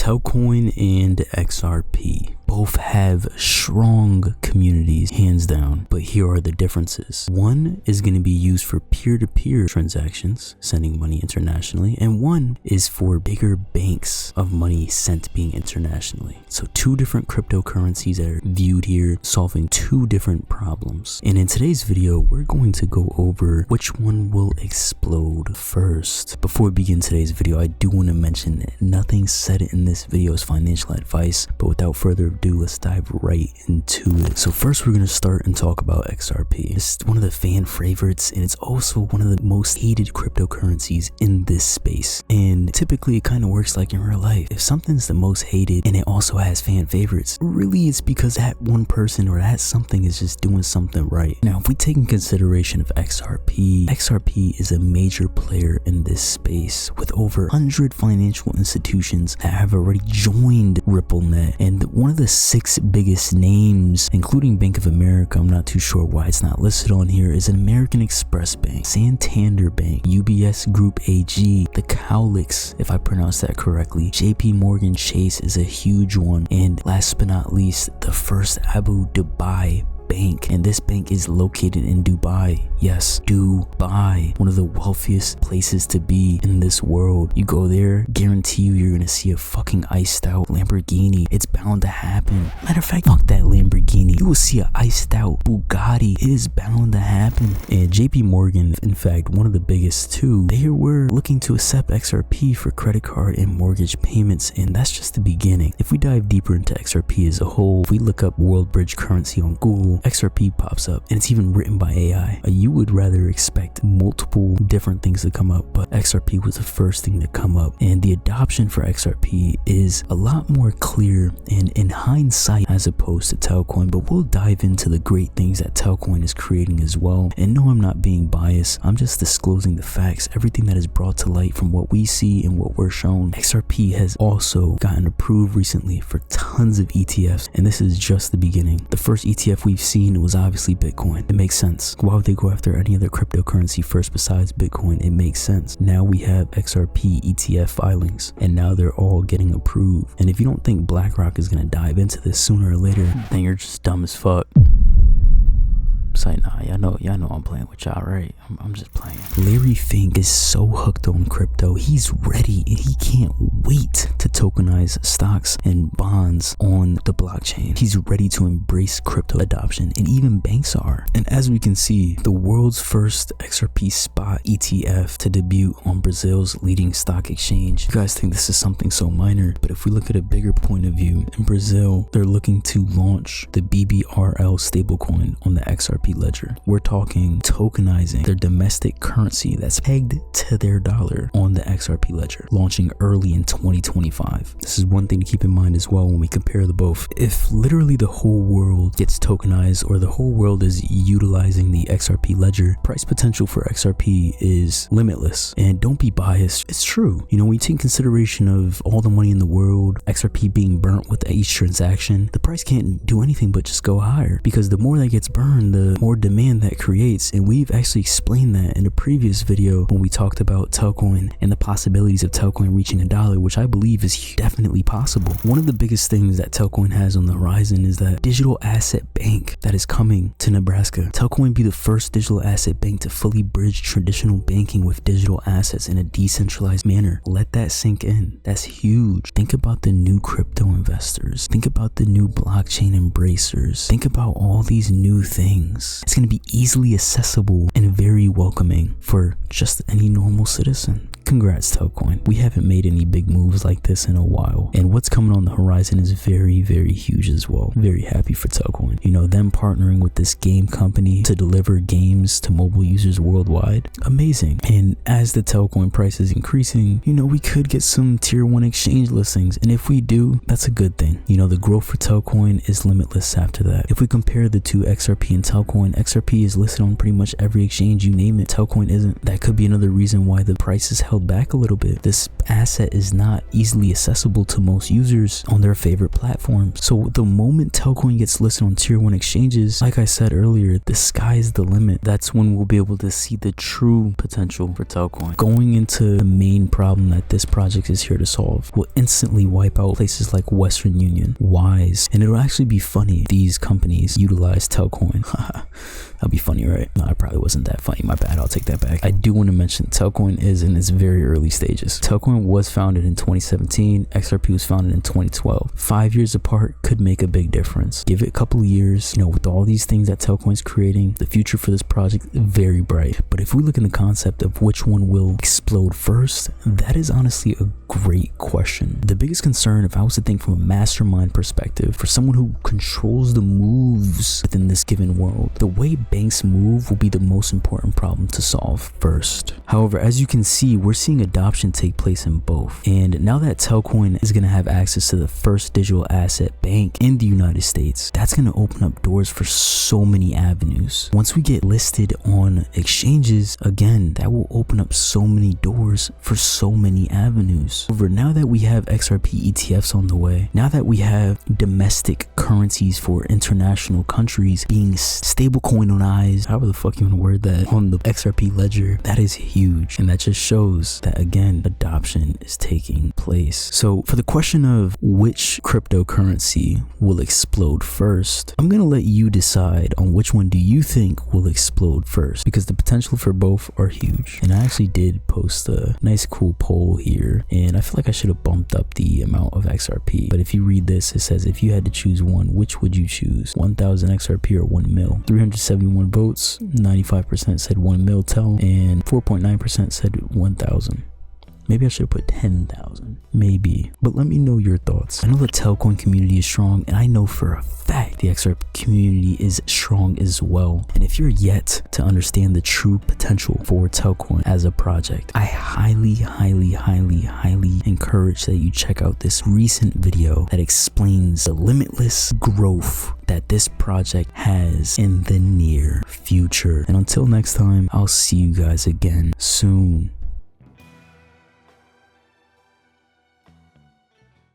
Telcoin and XRP both have strong communities, hands down, but here are the differences. One is going to be used for peer-to-peer transactions, sending money internationally, and one is for bigger banks of money sent being internationally. So two different cryptocurrencies that are viewed here, solving two different problems. And in today's video, we're going to go over which one will explode first. Before we begin today's video, I do want to mention that nothing said in this video is financial advice, but without further ado, let's dive right into it. So first, we're going to start and talk about XRP. It's one of the fan favorites, and it's also one of the most hated cryptocurrencies in this space. And typically, it kind of works like in real life. If something's the most hated and it also has fan favorites, really it's because that one person or that something is just doing something right. Now, if we take in consideration of XRP is a major player in this space with over 100 financial institutions that have already joined RippleNet, and one of the 6 biggest names, including Bank of America, I'm not too sure why it's not listed on here, is an American Express Bank, Santander Bank, UBS Group AG, the Cowlicks, if I pronounce that correctly, JP Morgan Chase is a huge one, and last but not least, the First Abu Dhabi Bank, and this bank is located in Dubai. Yes, Dubai, one of the wealthiest places to be in this world. You go there, guarantee you're gonna see a fucking iced out Lamborghini. It's bound to happen. Matter of fact, fuck that Lamborghini, you will see an iced out Bugatti. It is bound to happen. And JP Morgan, in fact, one of the biggest too, they were looking to accept XRP for credit card and mortgage payments, and that's just the beginning. If we dive deeper into XRP as a whole, if we look up World Bridge currency on Google, XRP pops up, and it's even written by AI. You would rather expect multiple different things to come up, but XRP was the first thing to come up, and the adoption for XRP is a lot more clear and in hindsight as opposed to Telcoin. But we'll dive into the great things that Telcoin is creating as well. And no, I'm not being biased, I'm just disclosing the facts, everything that is brought to light from what we see and what we're shown. XRP has also gotten approved recently for tons of ETFs, and this is just the beginning. The first ETF we've seen was obviously Bitcoin. It makes sense. Why would they go after any other cryptocurrency first besides Bitcoin? It makes sense. Now we have XRP ETF filings, and now they're all getting approved. And if you don't think BlackRock is going to dive into this sooner or later, then you're just dumb as fuck. It's like, nah, y'all know I'm playing with y'all, right? I'm just playing. Larry Fink is so hooked on crypto. He's ready and he can't wait to tokenize stocks and bonds on the blockchain. He's ready to embrace crypto adoption, and even banks are. And as we can see, the world's first XRP spot ETF to debut on Brazil's leading stock exchange. You guys think this is something so minor, but if we look at a bigger point of view, in Brazil, they're looking to launch the BBRL stablecoin on the XRP ledger. We're talking tokenizing their domestic currency that's pegged to their dollar on the XRP ledger, launching early in 2025. This is one thing to keep in mind as well when we compare the both. If literally the whole world gets tokenized, or the whole world is utilizing the XRP ledger, price potential for XRP is limitless. And don't be biased, it's true. You know, when you take consideration of all the money in the world, XRP being burnt with each transaction, the price can't do anything but just go higher, because the more that gets burned, the more demand that creates. And we've actually explained that in a previous video when we talked about Telcoin and the possibilities of Telcoin reaching $1, which I believe is definitely possible. One of the biggest things that Telcoin has on the horizon is that digital asset bank that is coming to Nebraska. Telcoin be the first digital asset bank to fully bridge traditional banking with digital assets in a decentralized manner. Let that sink in. That's huge. Think about the new crypto investors. Think about the new blockchain embracers. Think about all these new things. It's going to be easily accessible and very welcoming for just any normal citizen. Congrats, Telcoin. We haven't made any big moves like this in a while, and what's coming on the horizon is very, very huge as well. Very happy for Telcoin. You know, them partnering with this game company to deliver games to mobile users worldwide, amazing. And as the Telcoin price is increasing, you know, we could get some tier 1 exchange listings, and if we do, that's a good thing. You know, the growth for Telcoin is limitless after that. If we compare the two, XRP and Telcoin, XRP is listed on pretty much every exchange, you name it. Telcoin isn't. That could be another reason why the price is held held back a little bit. This asset is not easily accessible to most users on their favorite platforms. So the moment Telcoin gets listed on tier 1 exchanges, like I said earlier, the sky's the limit. That's when we'll be able to see the true potential for Telcoin. Going into the main problem that this project is here to solve will instantly wipe out places like Western Union, Wise, and it'll actually be funny if these companies utilize Telcoin. That'll be funny, right? No, it probably wasn't that funny. My bad. I'll take that back. I do want to mention Telcoin is in its very early stages. Telcoin was founded in 2017. XRP was founded in 2012. 5 years apart could make a big difference. Give it a couple of years, with all these things that Telcoin's creating, the future for this project is very bright. But if we look in the concept of which one will explode first, that is honestly a great question. The biggest concern, if I was to think from a mastermind perspective, for someone who controls the moves within this given world, the way banks move will be the most important problem to solve first. However, as you can see, we're seeing adoption take place in both. And now that Telcoin is going to have access to the first digital asset bank in the United States, that's going to open up doors for so many avenues. Once we get listed on exchanges, again, that will open up so many doors for so many avenues. However, now that we have XRP ETFs on the way, now that we have domestic currencies for international countries being stablecoinized, however the fuck you want to word that, on the XRP ledger, that is huge. And that just shows that, again, adoption is taking place. So for the question of which cryptocurrency will explode first, I'm going to let you decide on which one do you think will explode first, because the potential for both are huge. And I actually did post a nice cool poll here, and I feel like I should have bumped up the amount of XRP. But if you read this, it says, if you had to choose one, which would you choose? 1,000 XRP or 1 mil? 371 votes, 95% said 1 mil tel, and 4.9% said 1,000. Maybe I should have put 10,000. Maybe. But let me know your thoughts. I know the Telcoin community is strong, and I know for a fact the XRP community is strong as well. And if you're yet to understand the true potential for Telcoin as a project, I highly encourage that you check out this recent video that explains the limitless growth that this project has in the near future. And until next time, I'll see you guys again soon.